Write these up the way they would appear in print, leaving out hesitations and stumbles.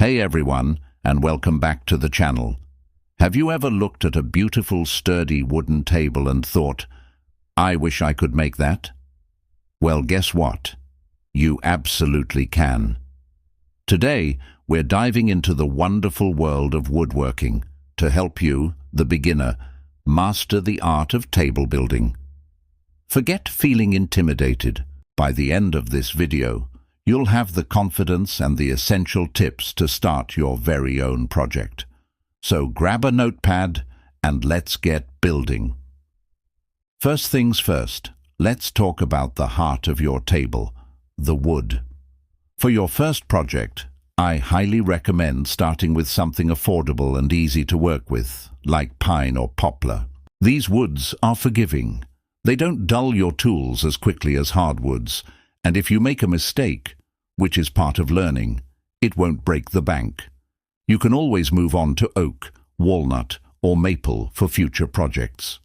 Hey everyone, and welcome back to the channel. Have you ever looked at a beautiful sturdy wooden table and thought, I wish I could make that? Well, guess what? You absolutely can. Today, we're diving into the wonderful world of woodworking to help you, the beginner, master the art of table building. Forget feeling intimidated. By the end of this video, you'll have the confidence and the essential tips to start your very own project. So grab a notepad and let's get building. First things first, let's talk about the heart of your table, the wood. For your first project, I highly recommend starting with something affordable and easy to work with, like pine or poplar. These woods are forgiving. They don't dull your tools as quickly as hardwoods, and if you make a mistake, which is part of learning, it won't break the bank. You can always move on to oak, walnut, or maple for future projects.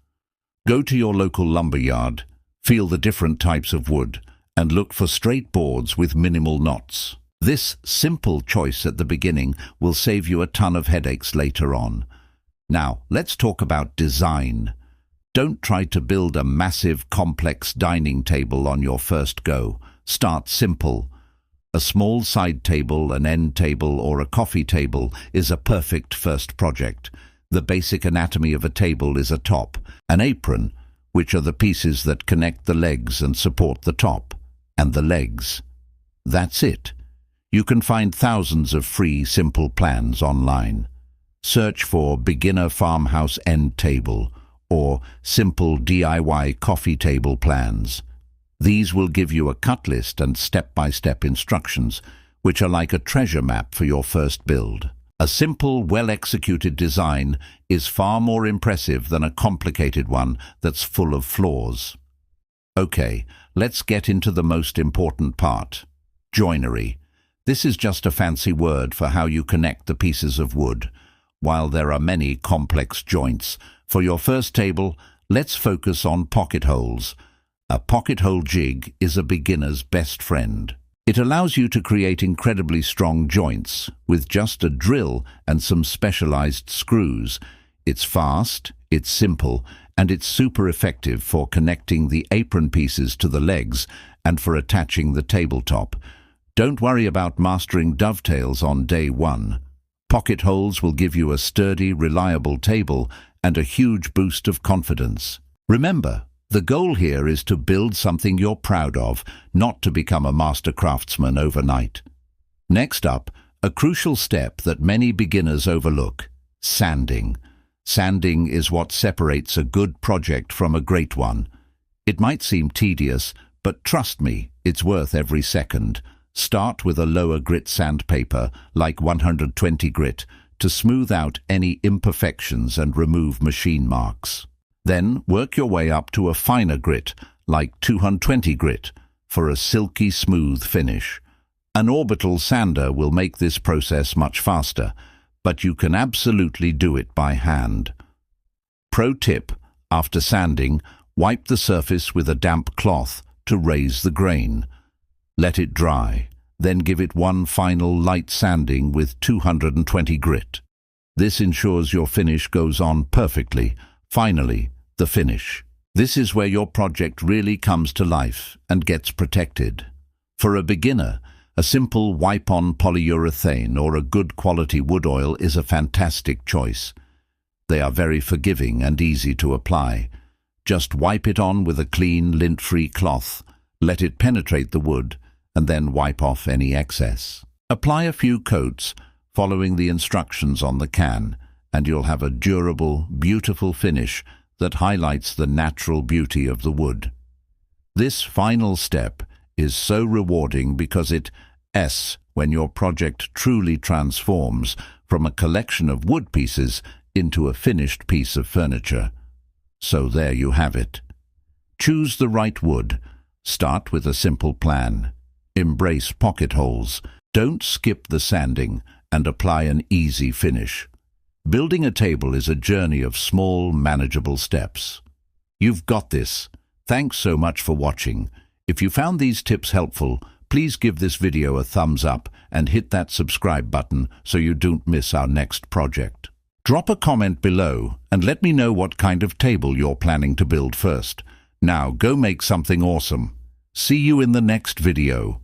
Go to your local lumber yard, feel the different types of wood, and look for straight boards with minimal knots. This simple choice at the beginning will save you a ton of headaches later on. Now, let's talk about design. Don't try to build a massive, complex dining table on your first go. Start simple. A small side table, an end table, or a coffee table is a perfect first project. The basic anatomy of a table is a top, an apron, which are the pieces that connect the legs and support the top, and the legs. That's it. You can find thousands of free, simple plans online. Search for Beginner Farmhouse End Table or Simple DIY Coffee Table Plans. These will give you a cut list and step-by-step instructions, which are like a treasure map for your first build. A simple, well-executed design is far more impressive than a complicated one that's full of flaws. Okay, let's get into the most important part. Joinery. This is just a fancy word for how you connect the pieces of wood. While there are many complex joints, for your first table, let's focus on pocket holes. A pocket hole jig is a beginner's best friend. It allows you to create incredibly strong joints with just a drill and some specialized screws. It's fast, it's simple, and it's super effective for connecting the apron pieces to the legs and for attaching the tabletop. Don't worry about mastering dovetails on day one. Pocket holes will give you a sturdy, reliable table and a huge boost of confidence. Remember, the goal here is to build something you're proud of, not to become a master craftsman overnight. Next up, a crucial step that many beginners overlook: sanding. Sanding is what separates a good project from a great one. It might seem tedious, but trust me, it's worth every second. Start with a lower grit sandpaper, like 120 grit, to smooth out any imperfections and remove machine marks. Then work your way up to a finer grit, like 220 grit, for a silky smooth finish. An orbital sander will make this process much faster, but you can absolutely do it by hand. Pro tip: after sanding, wipe the surface with a damp cloth to raise the grain. Let it dry, then give it one final light sanding with 220 grit. This ensures your finish goes on perfectly. Finally, the finish. This is where your project really comes to life and gets protected. For a beginner, a simple wipe-on polyurethane or a good quality wood oil is a fantastic choice. They are very forgiving and easy to apply. Just wipe it on with a clean, lint-free cloth, let it penetrate the wood, and then wipe off any excess. Apply a few coats, following the instructions on the can, and you'll have a durable, beautiful finish that highlights the natural beauty of the wood. This final step is so rewarding because when your project truly transforms from a collection of wood pieces into a finished piece of furniture. So there you have it. Choose the right wood. Start with a simple plan. Embrace pocket holes. Don't skip the sanding and apply an easy finish. Building a table is a journey of small, manageable steps. You've got this. Thanks so much for watching. If you found these tips helpful, please give this video a thumbs up and hit that subscribe button so you don't miss our next project. Drop a comment below and let me know what kind of table you're planning to build first. Now go make something awesome. See you in the next video.